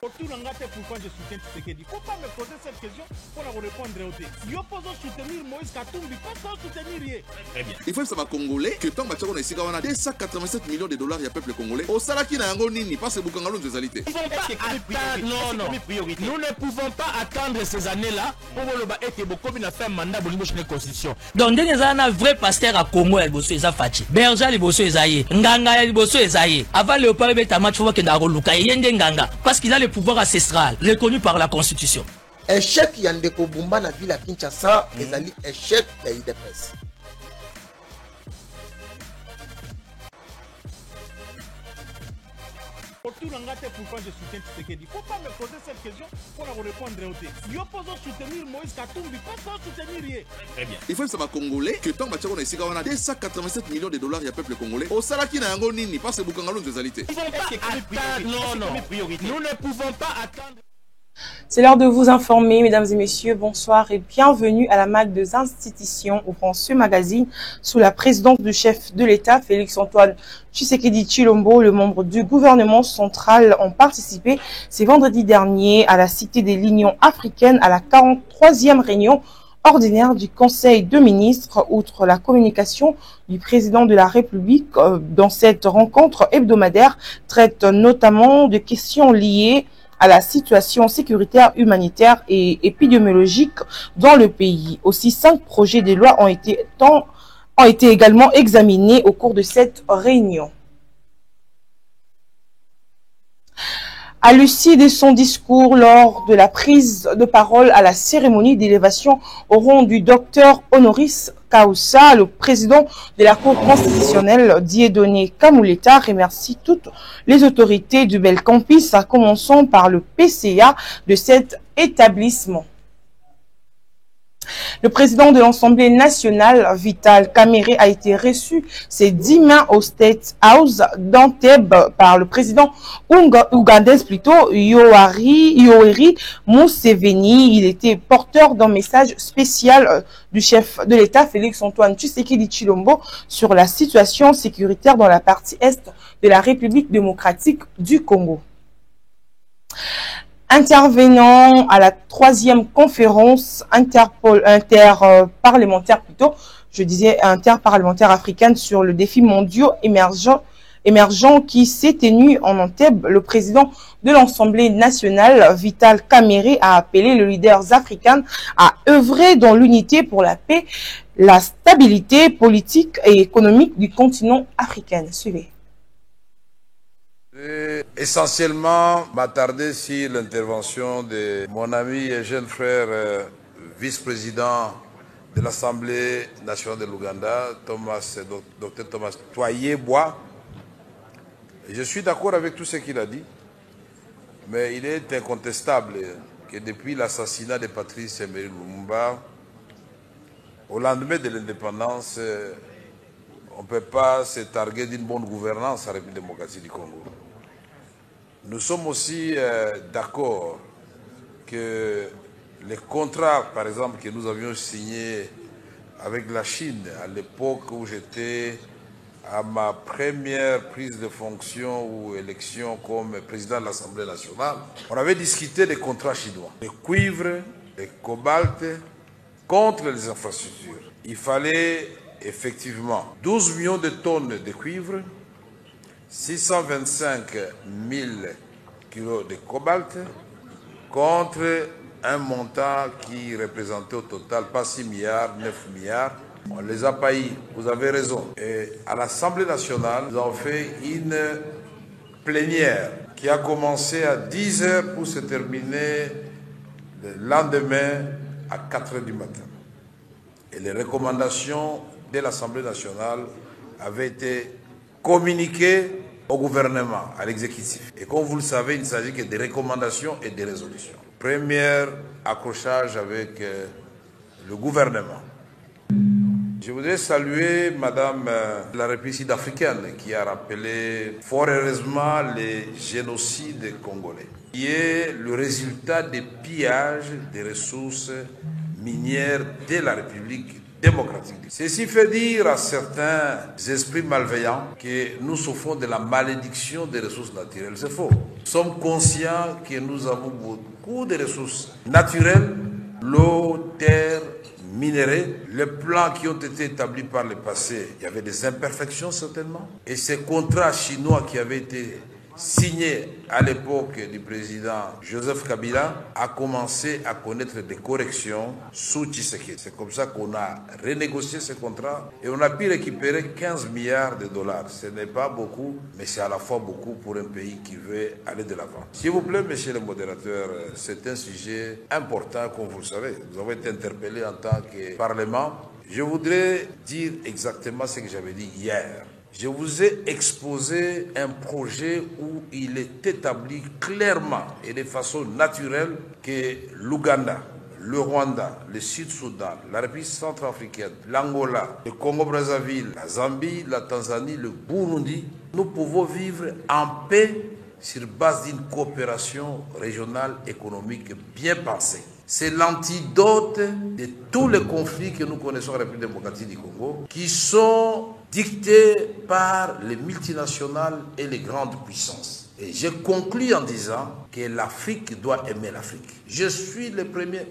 Pourquoi je soutiens Tshisekedi? Faut pas me poser cette question pour la répondre au thé. Yo pose soutenir Moïse Katumbi, pas soutenir Yé. Très bien. Il faut savoir Congolais que tant que on est 287 millions de dollars, il y a peuple congolais. Au Salaki n'a pas nini, pas ce boucangalon de zalité. Non, nous ne pouvons pas attendre ces années-là pour le été beaucoup n'a fait un mandat pour une constitution. Donc, il y a un vrai pasteur à Congo, il y a Fachi. Berger, il y a Nganga, il y a avant le pari de Tamat, il y a Luka, il y a Nganga. Parce qu'il a le pouvoir ancestral, reconnu par la Constitution. Échec Yandeko Bumba na ville à Kinshasa, les alliés échec de l'IDPS. Pourquoi je soutiens Tshisekedi? Faut pas me poser cette question pour la répondre au thé. Yo pose soutenir Moïse Katumbi, pas soutenir Yé. Très bien. Il faut savoir Congolais que tant que on est 287 millions de dollars, il y a peuple congolais. Au Salaki n'a pas nini, pas ce boucangalon de zalité. Non, nous ne pouvons pas attendre. C'est l'heure de vous informer, mesdames et messieurs. Bonsoir et bienvenue à la MAC des institutions ouvrant ce magazine sous la présidence du chef de l'État, Félix-Antoine Tshisekedi Tshilombo. Le membre du gouvernement central ont participé ce vendredi dernier à la Cité de l'Union africaine à la 43e réunion ordinaire du Conseil de ministres. Outre la communication du président de la République, dans cette rencontre hebdomadaire traite notamment de questions liées à la situation sécuritaire, humanitaire et épidémiologique dans le pays. Aussi, 5 projets de loi ont été également examinés au cours de cette réunion. À l'issue de son discours lors de la prise de parole à la cérémonie d'élévation au rang du docteur honoris causa, le président de la Cour constitutionnelle, Dieudonné Kamuleta, remercie toutes les autorités du Bel Campus, à commençant par le PCA de cet établissement. Le président de l'Assemblée nationale, Vital Kamerhe, a été reçu ces 10 mains au State House d'Entebbe par le président ougandais, Yoweri Museveni. Il était porteur d'un message spécial du chef de l'État, Félix-Antoine Tshisekedi Tshilombo, sur la situation sécuritaire dans la partie est de la République démocratique du Congo. Intervenant à la 3e conférence interparlementaire africaine sur le défi mondiaux émergent qui s'est tenu en Entebbe, le président de l'Assemblée nationale, Vital Kamerhe, a appelé les leaders africains à œuvrer dans l'unité pour la paix, la stabilité politique et économique du continent africain. Suivez. Essentiellement m'attarder sur l'intervention de mon ami et jeune frère vice-président de l'Assemblée nationale de l'Ouganda, Dr Thomas Toyé-Bois. Je suis d'accord avec tout ce qu'il a dit, mais il est incontestable que depuis l'assassinat de Patrice Emery Lumumba, au lendemain de l'indépendance, on ne peut pas se targuer d'une bonne gouvernance à la République démocratique du Congo. Nous sommes aussi d'accord que les contrats, par exemple, que nous avions signés avec la Chine à l'époque où j'étais à ma première prise de fonction ou élection comme président de l'Assemblée nationale, on avait discuté des contrats chinois, le cuivre, le cobalt, contre les infrastructures. Il fallait effectivement 12 millions de tonnes de cuivre, 625 000 kilos de cobalt, contre un montant qui représentait au total pas 6 milliards, 9 milliards. On les a payés, vous avez raison. Et à l'Assemblée nationale, nous avons fait une plénière qui a commencé à 10 h pour se terminer le lendemain à 4 h du matin. Et les recommandations de l'Assemblée nationale avaient été communiquées au gouvernement, à l'exécutif. Et comme vous le savez, il ne s'agit que des recommandations et des résolutions. Premier accrochage avec le gouvernement. Je voudrais saluer Madame la République sud-africaine qui a rappelé fort heureusement les génocides congolais, qui est le résultat des pillages des ressources minières de la République démocratique. Ceci fait dire à certains esprits malveillants que nous souffrons de la malédiction des ressources naturelles. C'est faux. Nous sommes conscients que nous avons beaucoup de ressources naturelles, l'eau, terre, minéraux. Les plans qui ont été établis par le passé, il y avait des imperfections certainement. Et ces contrats chinois qui avaient été signés à l'époque du président Joseph Kabila a commencé à connaître des corrections sous Tshisekedi. C'est comme ça qu'on a renégocié ces contrats et on a pu récupérer 15 milliards de dollars. Ce n'est pas beaucoup, mais c'est à la fois beaucoup pour un pays qui veut aller de l'avant. S'il vous plaît, monsieur le modérateur, c'est un sujet important, comme vous le savez. Vous avez été interpellé en tant que Parlement. Je voudrais dire exactement ce que j'avais dit hier. Je vous ai exposé un projet où il est établi clairement et de façon naturelle que l'Ouganda, le Rwanda, le Sud-Soudan, la République centrafricaine, l'Angola, le Congo-Brazzaville, la Zambie, la Tanzanie, le Burundi, nous pouvons vivre en paix sur base d'une coopération régionale économique bien pensée. C'est l'antidote de tous les conflits que nous connaissons en République démocratique du Congo, qui sont dictés par les multinationales et les grandes puissances. Et je conclus en disant que l'Afrique doit aimer l'Afrique. Je suis le premier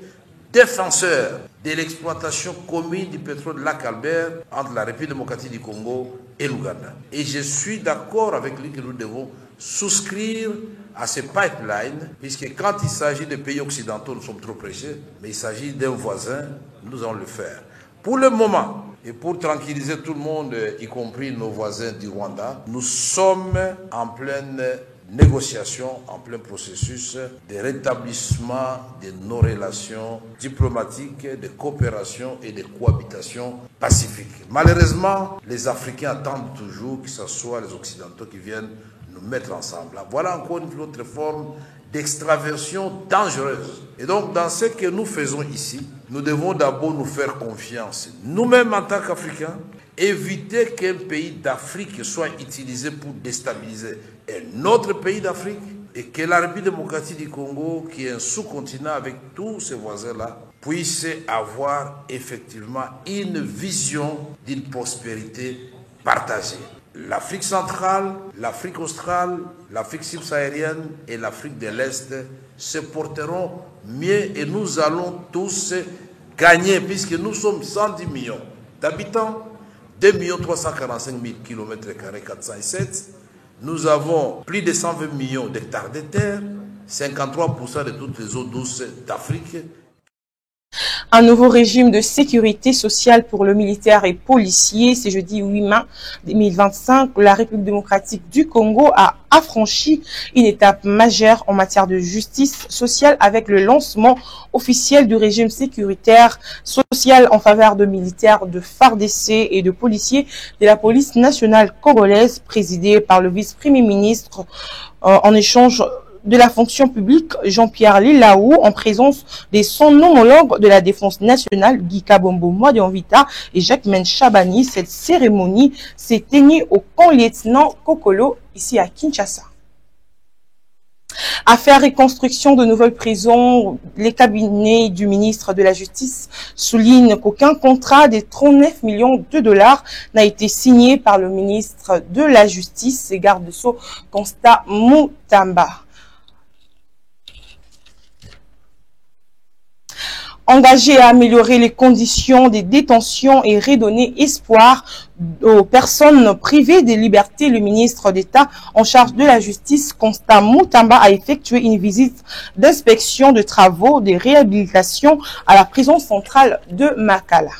défenseur de l'exploitation commune du pétrole de Lac Albert entre la République démocratique du Congo et l'Ouganda. Et je suis d'accord avec lui que nous devons souscrire à ces pipelines, puisque quand il s'agit de pays occidentaux, nous sommes trop pressés, mais il s'agit d'un voisin, nous allons le faire. Pour le moment, et pour tranquilliser tout le monde, y compris nos voisins du Rwanda, nous sommes en pleine négociation, en plein processus de rétablissement de nos relations diplomatiques, de coopération et de cohabitation pacifique. Malheureusement, les Africains attendent toujours que ce soit les Occidentaux qui viennent nous mettre ensemble. Voilà encore une autre forme d'extraversion dangereuse. Et donc, dans ce que nous faisons ici, nous devons d'abord nous faire confiance. Nous-mêmes, en tant qu'Africains, éviter qu'un pays d'Afrique soit utilisé pour déstabiliser un autre pays d'Afrique et que la République démocratique du Congo, qui est un sous-continent avec tous ses voisins-là, puisse avoir effectivement une vision d'une prospérité partagée. L'Afrique centrale, l'Afrique australe, l'Afrique subsaharienne et l'Afrique de l'Est se porteront mieux et nous allons tous gagner puisque nous sommes 110 millions d'habitants, 2 345 000 km², 407. Nous avons plus de 120 millions d'hectares de terre, 53% de toutes les eaux douces d'Afrique. Un nouveau régime de sécurité sociale pour le militaire et policier. C'est jeudi 8 mai 2025. La République démocratique du Congo a affranchi une étape majeure en matière de justice sociale avec le lancement officiel du régime sécuritaire social en faveur de militaires, de FARDC et de policiers de la police nationale congolaise présidée par le vice-premier ministre en échange de la fonction publique, Jean-Pierre Lilaou, en présence des son homologues de la défense nationale, Guy Kabombo Mwadianvita et Jacques Menchabani. Cette cérémonie s'est tenue au camp lieutenant Kokolo, ici à Kinshasa. Affaire et construction de nouvelles prisons, les cabinets du ministre de la Justice soulignent qu'aucun contrat de 39 millions de dollars n'a été signé par le ministre de la Justice et garde de Sceaux Constant Mutamba. Engagé à améliorer les conditions des détentions et redonner espoir aux personnes privées des libertés, le ministre d'État en charge de la justice, Constant Mutamba, a effectué une visite d'inspection de travaux de réhabilitation à la prison centrale de Makala.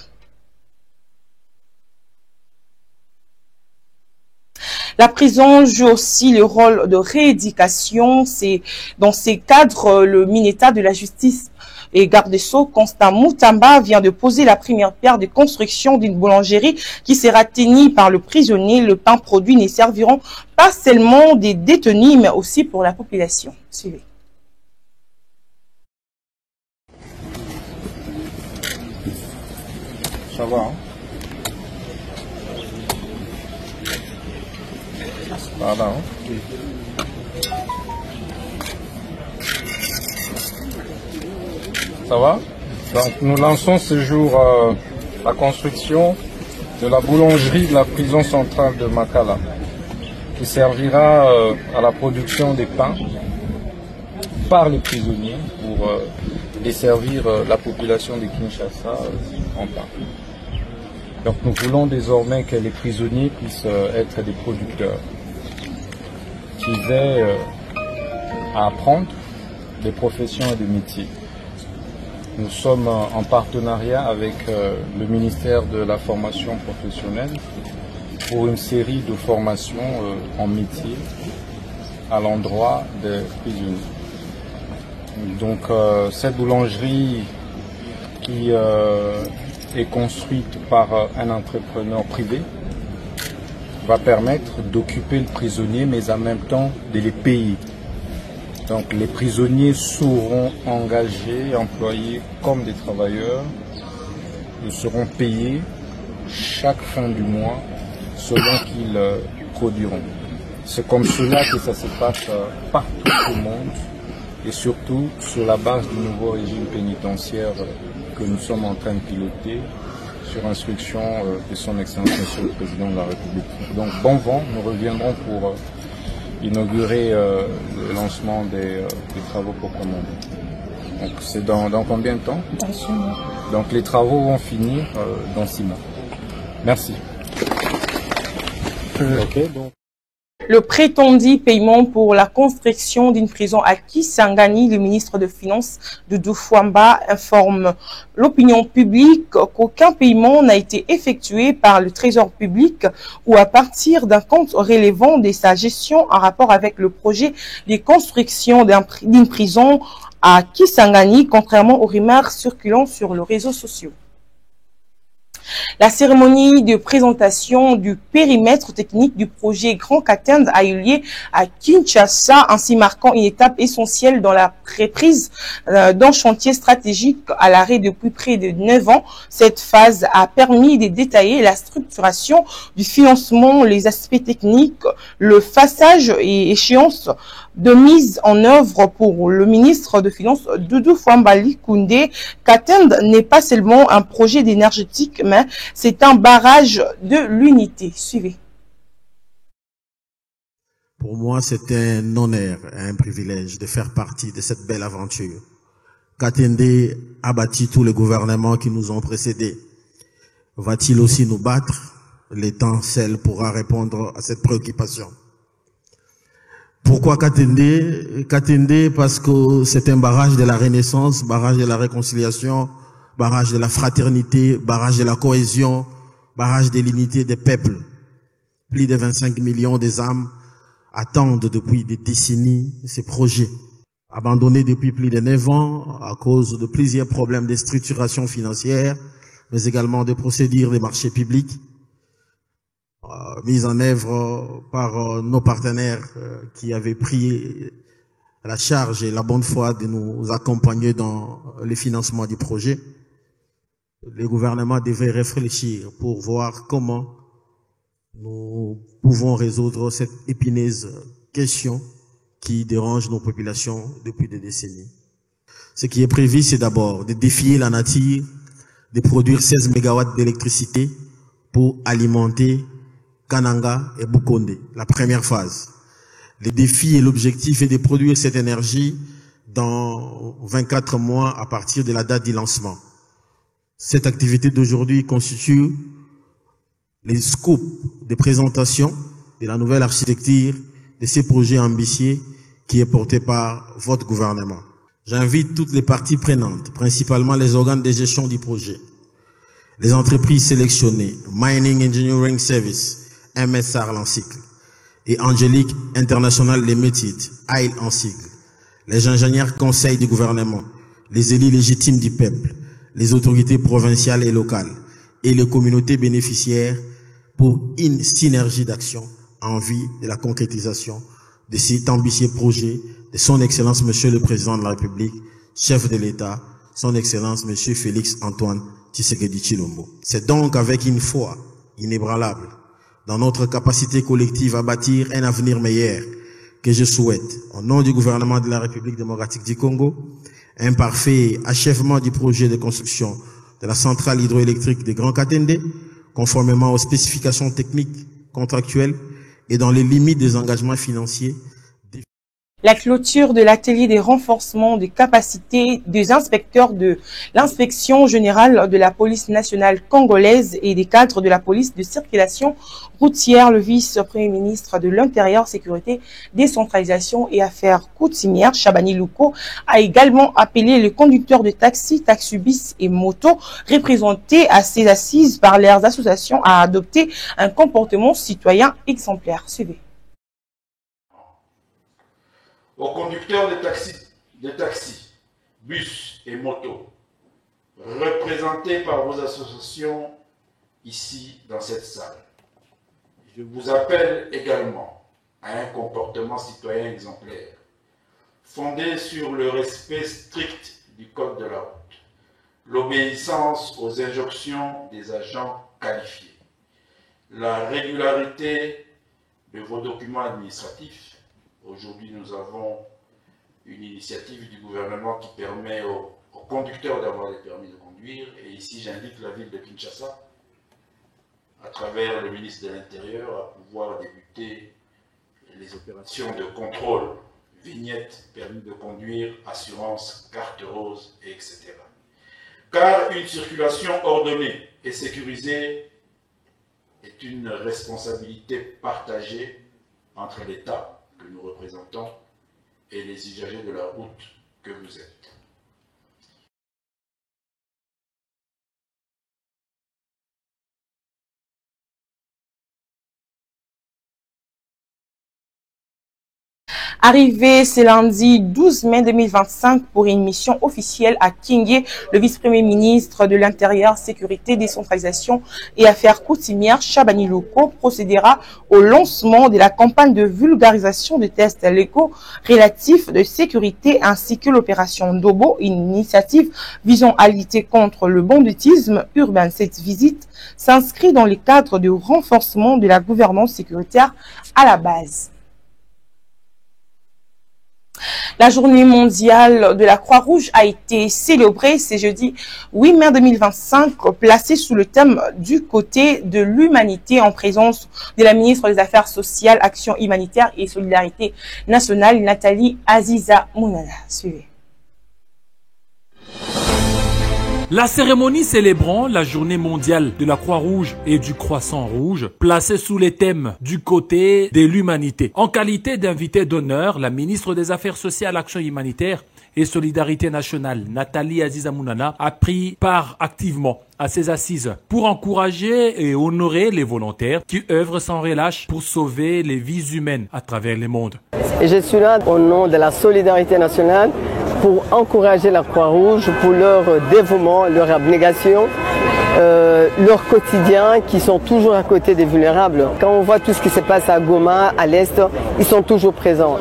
La prison joue aussi le rôle de rééducation. C'est dans ces cadres, le ministère de la Justice et garde des Sceaux, Constant Mutamba, vient de poser la première pierre de construction d'une boulangerie qui sera tenue par le prisonnier. Le pain produit ne serviront pas seulement des détenus, mais aussi pour la population. Suivez. Ça va, hein? Voilà, hein? Ça va? Donc nous lançons ce jour la construction de la boulangerie de la prison centrale de Makala, qui servira à la production des pains par les prisonniers pour desservir la population de Kinshasa en pain. Donc nous voulons désormais que les prisonniers puissent être des producteurs qu'ils aient à apprendre des professions et des métiers. Nous sommes en partenariat avec le ministère de la formation professionnelle pour une série de formations en métier à l'endroit des prisonniers. Donc cette boulangerie qui est construite par un entrepreneur privé va permettre d'occuper le prisonnier mais en même temps de les payer. Donc les prisonniers seront engagés, employés comme des travailleurs. Ils seront payés chaque fin du mois selon qu'ils produiront. C'est comme cela que ça se passe partout au monde et surtout sur la base du nouveau régime pénitentiaire que nous sommes en train de piloter sur instruction de son Excellence Monsieur le Président de la République. Donc bon vent, nous reviendrons pour inaugurer le lancement des travaux proprement dit. Donc c'est dans combien de temps? Dans 6 mois. Donc les travaux vont finir dans 6 mois. Merci. Ok, donc. Le prétendu paiement pour la construction d'une prison à Kisangani, le ministre des Finances Doudou Fwamba informe l'opinion publique qu'aucun paiement n'a été effectué par le Trésor public ou à partir d'un compte relevant de sa gestion en rapport avec le projet de construction d'une prison à Kisangani, contrairement aux rumeurs circulant sur les réseaux sociaux. La cérémonie de présentation du périmètre technique du projet Grand Katende a eu lieu à Kinshasa, ainsi marquant une étape essentielle dans la reprise d'un chantier stratégique à l'arrêt depuis près de 9 ans. Cette phase a permis de détailler la structuration du financement, les aspects techniques, le façage et échéances de mise en œuvre pour le ministre de Finances Doudou Fwamba Koundé. Katende n'est pas seulement un projet d'énergétique, mais c'est un barrage de l'unité. Suivez. Pour moi, c'est un honneur et un privilège de faire partie de cette belle aventure. Katende a bâti tous les gouvernements qui nous ont précédés. Va-t-il aussi nous battre? Le temps seul pourra répondre à cette préoccupation. Pourquoi Katende? Katende parce que c'est un barrage de la renaissance, barrage de la réconciliation, barrage de la fraternité, barrage de la cohésion, barrage de l'unité des peuples. Plus de 25 millions des âmes attendent depuis des décennies ces projets. Abandonnés depuis plus de 9 ans à cause de plusieurs problèmes de structuration financière, mais également de procédures des marchés publics, mise en œuvre par nos partenaires qui avaient pris la charge et la bonne foi de nous accompagner dans le financement du projet. Le gouvernement devait réfléchir pour voir comment nous pouvons résoudre cette épineuse question qui dérange nos populations depuis des décennies. Ce qui est prévu, c'est d'abord de défier la nature, de produire 16 MW d'électricité pour alimenter Kananga et Bukonde, la première phase. Le défi et l'objectif est de produire cette énergie dans 24 mois à partir de la date du lancement. Cette activité d'aujourd'hui constitue les scopes de présentation de la nouvelle architecture de ces projets ambitieux qui est porté par votre gouvernement. J'invite toutes les parties prenantes, principalement les organes de gestion du projet, les entreprises sélectionnées, Mining Engineering Service, MSR en cycle, et Angélique International Limited, AIL en cycle, les ingénieurs conseils du gouvernement, les élus légitimes du peuple, les autorités provinciales et locales, et les communautés bénéficiaires pour une synergie d'action en vue de la concrétisation de cet ambitieux projet de son Excellence Monsieur le Président de la République, chef de l'État, son Excellence Monsieur Félix Antoine Tshisekedi Tshilombo. C'est donc avec une foi inébranlable dans notre capacité collective à bâtir un avenir meilleur que je souhaite, au nom du gouvernement de la République démocratique du Congo, un parfait achèvement du projet de construction de la centrale hydroélectrique de Grand Katende, conformément aux spécifications techniques contractuelles et dans les limites des engagements financiers. La clôture de l'atelier des renforcements de capacités des inspecteurs de l'inspection générale de la police nationale congolaise et des cadres de la police de circulation routière, le vice-premier ministre de l'Intérieur, Sécurité, Décentralisation et Affaires coutumières, Chabani Louko, a également appelé les conducteurs de taxi, taxibus et motos représentés à ces assises par leurs associations à adopter un comportement citoyen exemplaire. Suivez. Aux conducteurs de taxis, bus et motos, représentés par vos associations ici dans cette salle, je vous appelle également à un comportement citoyen exemplaire, fondé sur le respect strict du code de la route, l'obéissance aux injonctions des agents qualifiés, la régularité de vos documents administratifs. Aujourd'hui, nous avons une initiative du gouvernement qui permet aux conducteurs d'avoir des permis de conduire. Et ici, j'invite la ville de Kinshasa, à travers le ministre de l'Intérieur, à pouvoir débuter les opérations de contrôle, vignettes, permis de conduire, assurance, carte rose, etc. Car une circulation ordonnée et sécurisée est une responsabilité partagée entre l'État que nous représentons et les usagers de la route que vous êtes. Arrivé ce lundi 12 mai 2025 pour une mission officielle à Kingé, le vice-premier ministre de l'Intérieur, Sécurité, Décentralisation et Affaires coutumières, Chabani Louko, procédera au lancement de la campagne de vulgarisation des tests légaux relatifs de sécurité ainsi que l'opération Dobo, une initiative visant à lutter contre le banditisme urbain. Cette visite s'inscrit dans le cadre du renforcement de la gouvernance sécuritaire à la base. La journée mondiale de la Croix-Rouge a été célébrée ce jeudi 8 mai 2025, placée sous le thème du côté de l'humanité en présence de la ministre des Affaires sociales, Action humanitaire et solidarité nationale, Nathalie Aziza Mounana. Suivez. La cérémonie célébrant la journée mondiale de la Croix-Rouge et du Croissant Rouge, placée sous les thèmes du côté de l'humanité. En qualité d'invité d'honneur, la ministre des Affaires sociales, Action humanitaire et solidarité nationale, Nathalie Aziza Mounana, a pris part activement à ces assises pour encourager et honorer les volontaires qui œuvrent sans relâche pour sauver les vies humaines à travers le monde. Et je suis là au nom de la solidarité nationale pour encourager la Croix-Rouge pour leur dévouement, leur abnégation, leur quotidien, qui sont toujours à côté des vulnérables. Quand on voit tout ce qui se passe à Goma, à l'Est, ils sont toujours présents.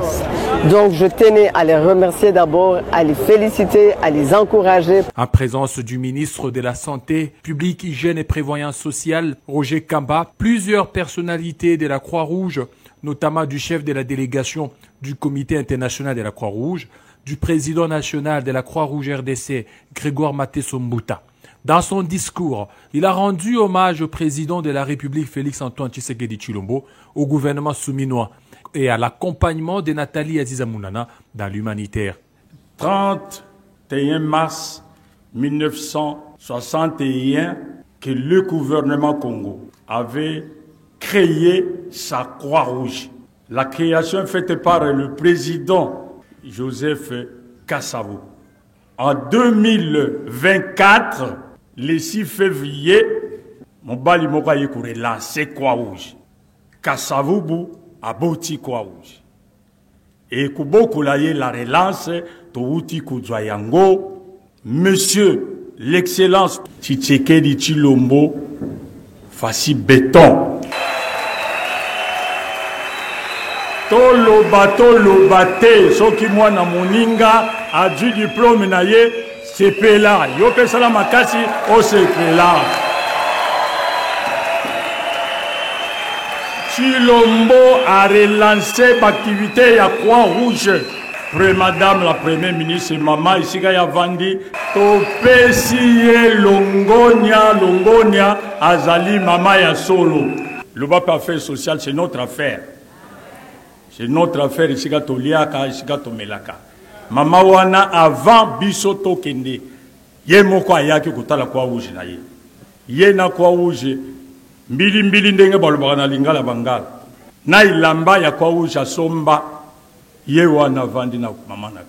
Donc je tenais à les remercier d'abord, à les féliciter, à les encourager. En présence du ministre de la Santé publique, Hygiène et Prévoyance sociale, Roger Kamba, plusieurs personnalités de la Croix-Rouge, notamment du chef de la délégation du Comité international de la Croix-Rouge, du président national de la Croix-Rouge RDC, Grégoire Maté-Sombuta. Dans son discours, il a rendu hommage au président de la République, Félix-Antoine Tshisekedi Tshilombo, au gouvernement souminois et à l'accompagnement de Nathalie Aziza Mounana dans l'humanitaire. 31 mars 1961, que le gouvernement Congo avait créé sa Croix-Rouge. La création faite par le président Joseph Kasavubu. En 2024, le 6 février, Mobali Mokaye Kouré lancé Croix-Rouge. Kasavubu a bouti Croix-Rouge. Et Kuboku la relance, Touti Koudzayango, Monsieur l'Excellence Tshisekedi Tshilombo, Fassi béton. Toloba te soki mwana moninga a du diplôme na ye sepela yo pesala makasi o sepela. Tshilombo a relancé l'activité ya Croix-Rouge. Madame la Première ministre Mama Isika ya Vandi topesi ye longonia azali mama ya solo. Le BAP affaires sociales c'est notre affaire. c'est notre affaire ici toliaka ici tomelaka mama wana avant biso tokende ye moko ayaki kotala kwa rouge na ye na kwa rouge mbili ndenge balobaka na lingala bangala na ilamba ya kwa rouge asomba ye wana vandi na mama na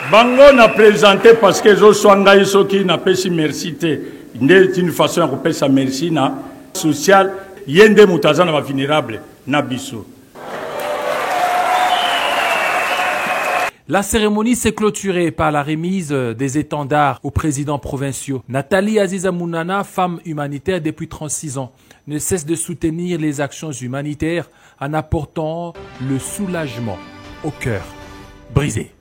bango na présenté parce que zo swanga iso ki na pesi merci te ndé une façon de repérer sa merci na social yende mutazana va vulnérable na biso. La cérémonie s'est clôturée par la remise des étendards aux présidents provinciaux. Nathalie Aziza Mounana, femme humanitaire depuis 36 ans, ne cesse de soutenir les actions humanitaires en apportant le soulagement au cœur brisé.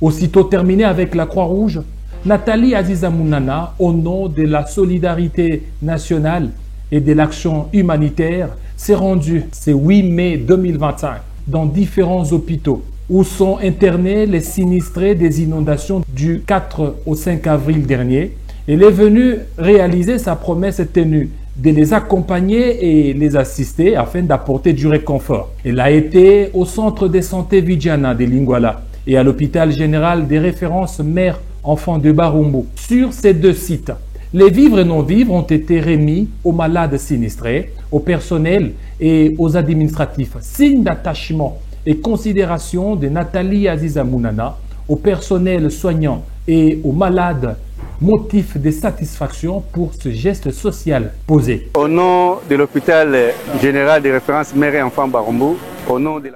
Aussitôt terminé avec la Croix-Rouge, Nathalie Aziza Mounana, au nom de la solidarité nationale et de l'action humanitaire, s'est rendue ce 8 mai 2025 dans différents hôpitaux où sont internés les sinistrés des inondations du 4 au 5 avril dernier. Elle est venue réaliser sa promesse tenue de les accompagner et les assister afin d'apporter du réconfort. Elle a été au centre de santé Vidiana de Lingwala et à l'hôpital général des références mère-enfant de Barumbu. Sur ces deux sites, les vivres et non-vivres ont été remis aux malades sinistrés, au personnel et aux administratifs. Signe d'attachement et considération de Nathalie Aziza Mounana, au personnel soignant et aux malades, motif de satisfaction pour ce geste social posé. Au nom de l'hôpital général des références mère et enfant Barumbu, au nom de la...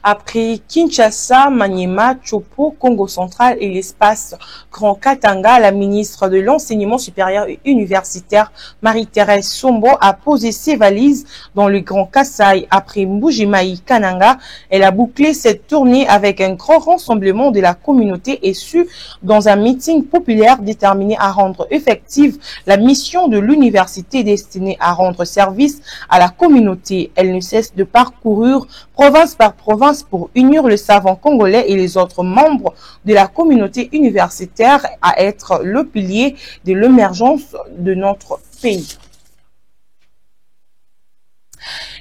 Après Kinshasa, Maniema, Chopo, Congo central et l'espace Grand Katanga, la ministre de l'Enseignement supérieur et universitaire, Marie-Thérèse Sombo, a posé ses valises dans le Grand Kassai. Après Mbujimaï Kananga, elle a bouclé cette tournée avec un grand rassemblement de la communauté et su dans un meeting populaire déterminé à rendre effective la mission de l'université destinée à rendre service à la communauté. Elle ne cesse de parcourir province par province pour unir le savant congolais et les autres membres de la communauté universitaire à être le pilier de l'émergence de notre pays.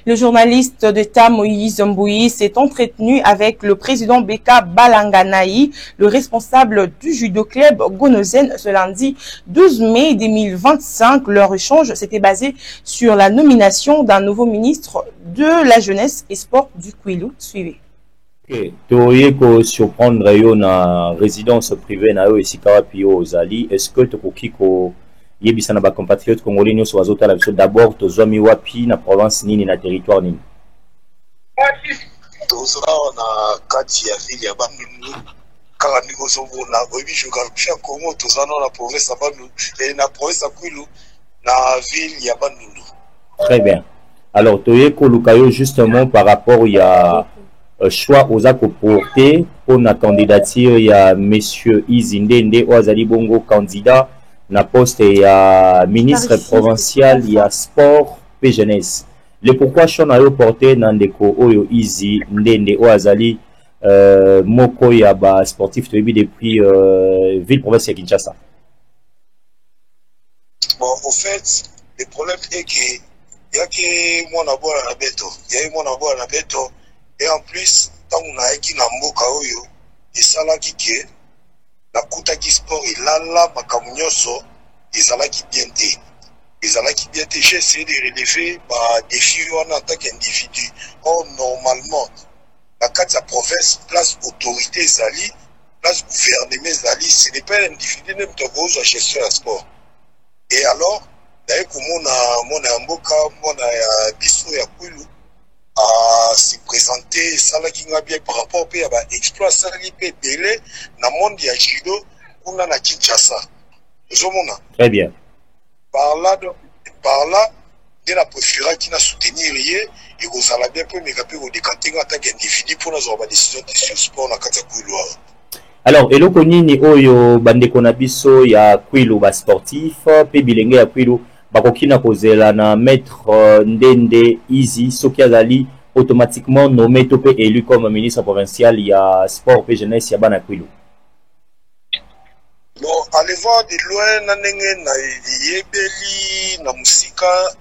Le journaliste d'État Moïse Mbouyi s'est entretenu avec le président Beka Balanganaï, le responsable du judo club Gonozen, ce lundi 12 mai 2025. Leur échange s'était basé sur la nomination d'un nouveau ministre de la jeunesse et sport du Kwilu. Suivez. Tu ko surprendre yo na résidence privée na yo esika wapi yo ozali, est-ce que tokoki ko yebisa na ba compatriotes congolais nyonso bazotala biso d'abord tozwami wapi na province nini na territoire nini? Tozala na kati ya ville ya Bandundu kaka ndiko zobona oyebi géographie ya Congo tozala na province ya Bandundu et na province ya Kwilu na ville ya Bandundu. Très bien. Alors toye ko lukayo justement par rapport ya choix aux porté pour la candidature il y a monsieur Izindende Oazali Bongo candidat na poste ya ministre provincial il y a sport et jeunesse. Le pourquoi choix a porté dans ndeko oyo Izindende Oazali moko ya ba sportif depuis ville province ya Kinshasa. Bon, au fait, le problème est que il y a que mon abord à beto, il y a mon abord à beto. Et en plus, tant qu'on a écrit Namboka Oyo, et ça là qui est, la Koutaki Sport, et là, Makamunyoso, et ça là qui bien été. Et ça là qui bien été, j'ai essayé de relever des défis en tant qu'individu. Or, normalement, la carte de province, place autorité Zali, place gouvernement Zali, ce n'est pas un individu, même de gros gestion de sport. Et alors, d'ailleurs, comme mon Namboka, mon Bisso et Kwilu, à se présenter ça là qui va bien par rapport à exploit ça qui peut belé dans monde ya judo on a na Kinshasa. Très bien. Par là de la préférence qui n'a soutenir rien et vous allez bien pour me caper au décanter en tant qu'individu pour nous avoir décision de sport na kata Kwilu. Alors eloko nini oyo bandeko na biso ya Kwilu ba sportif pe bilenge ya Kwilu bakokina kozela na maître Ndende Izi soki azali automatiquement nommé topé élu comme ministre provincial, il y a sport et jeunesse, il y a Banakwilo. Bon, allez voir de loin, na yebeli, na musika,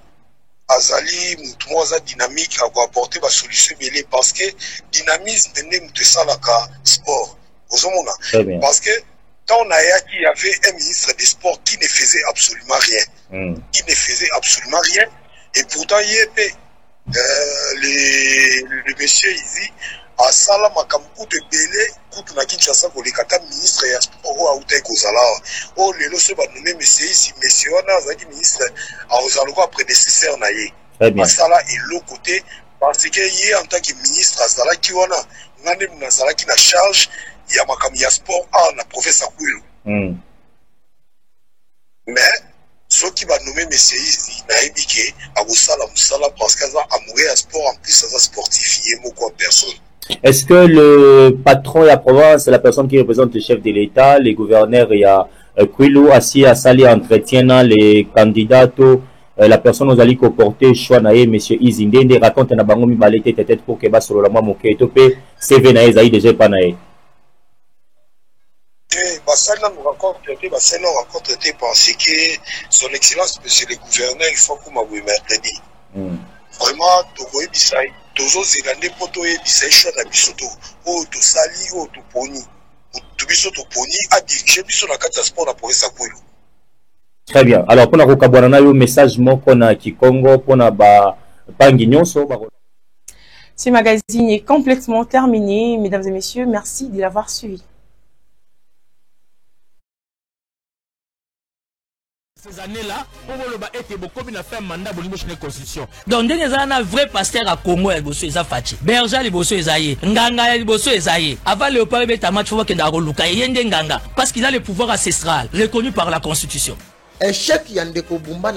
azali, moutomoza dynamique, à quoi apporter la solution belé, parce que dynamisme n'est pas ça la sport. Parce que tant on a il y avait un ministre des Sports qui ne faisait absolument rien. Qui ne faisait absolument rien. Et pourtant, il y avait le monsieur ici, à Sala Makamou de Belé, Koutuna Kinshasa, pour les kata ministre et sport à Outé Kozala. Oh, les lois se va nommer monsieur ici, monsieur Wana, ministre, à Ozaloko, prédécesseur naïe. À Sala et l'autre côté, parce qu'il y a en tant que ministre, à Sala qui wana, on a Sala qui n'a charge, il y a Makamia sport, la professeur Kouilou. Mais, ceux qui va nommer monsieur ici, naïbike, à Oussala, parce qu'il y a amoureux à sport, en plus, ça sportif, il y a beaucoup de personnes. Est-ce que le patron de la province, la personne qui représente le chef de l'État, les gouverneurs, il y a Kouilou, assis à Sali, entretiennent les candidats, la personne aux alliés qui porté choix naïe, monsieur Izinde, raconte na bango mi balete peut-être pour que bas sur la maman moké topé, CV naïe zaï déjà pas naïe. Bassana nous raconte parce que son excellence, monsieur le gouverneur, il faut qu'on m'avoue mercredi. Vraiment, Togo et Bissaï, Tozo Zélande, Poto et Bissaï, Chouana Bissoto, O Tosali, O Toponi, Tubisoto Poni, a dirigé Bissot la carte sport pour sa Kouilou. Très bien. Alors, pour la un message qu'on a qui Congo, pour la Panguignon, ce magazine est complètement terminé. Mesdames et messieurs, merci de l'avoir suivi. Ces années-là, on va être beaucoup de faire mandat pour la constitution. Donc, il y a un vrai pasteur à Congo, il y a Fachi. Berger, il y a Nganga, il y a avant le peuple, il y a un match qui a Nganga. Parce qu'il a le pouvoir ancestral, reconnu par la constitution. Échec Yandeko Bumba